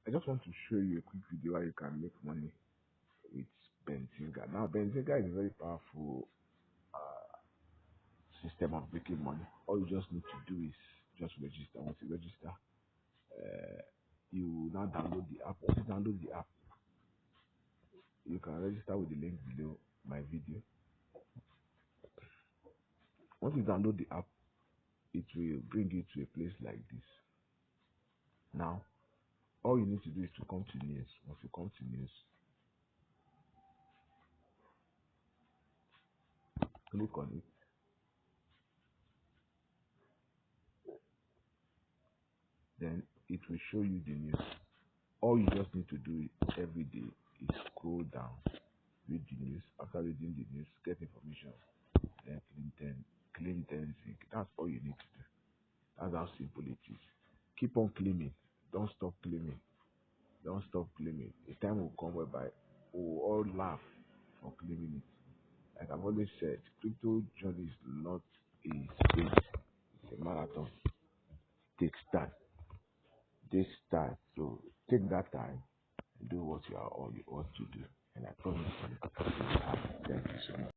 I just want to show you a quick video how you can make money with Benzinga. Now, Benzinga is a very powerful system of making money. All you just need to do is just register. Once you register, you now download the app. Once you download the app, you can register with the link below my video. Once you download the app, it will bring you to a place like this. Now, all you need to do is to come to news. Once you come to news, click on it. Then it will show you the news. All you just need to do every day is scroll down, read the news. After reading the news, get information, then claim 10 zinc. That's all you need to do. That's how simple it is. Keep on claiming. Don't stop claiming. Don't stop claiming. A time will come whereby we will all laugh for claiming it. Like I've always said, crypto journey is not a sprint, it's a marathon. It takes time. Takes time. So take that time and do what you are all you ought to do. And I promise you, thank you so much.